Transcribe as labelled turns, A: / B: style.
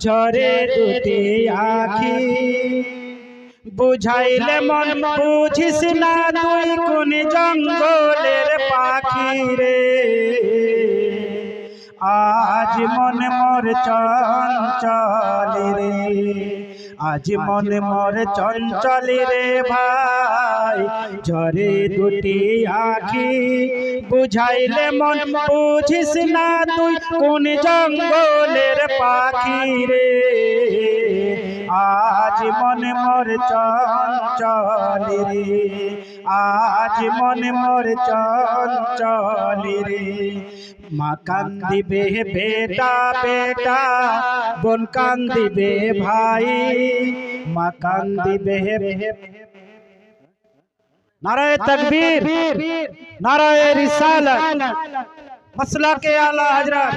A: ঝরে দুটি আখি বুঝাইলে মন বুঝিস না তুই কোন জঙ্গলের পাখি রে। আজ মন মোর চঞ্চল রে, আজ মন মোর চঞ্চল রে ভাই। ঝরে দুটি আখি বুঝাইলে মন বুঝিস না তুই কোন জঙ্গলের পাখি রে। আজ মন মোর চঞ্চল রে, আজ মন মোর চঞ্চল রে। মা কান্দিবে বেটা বেটা, বোন কান্দিবে ভাই। মা কান্দিবে। নারায়ে তাকবীর, নারায়ে রিসালাত, মাসলাকে আলা হযরত।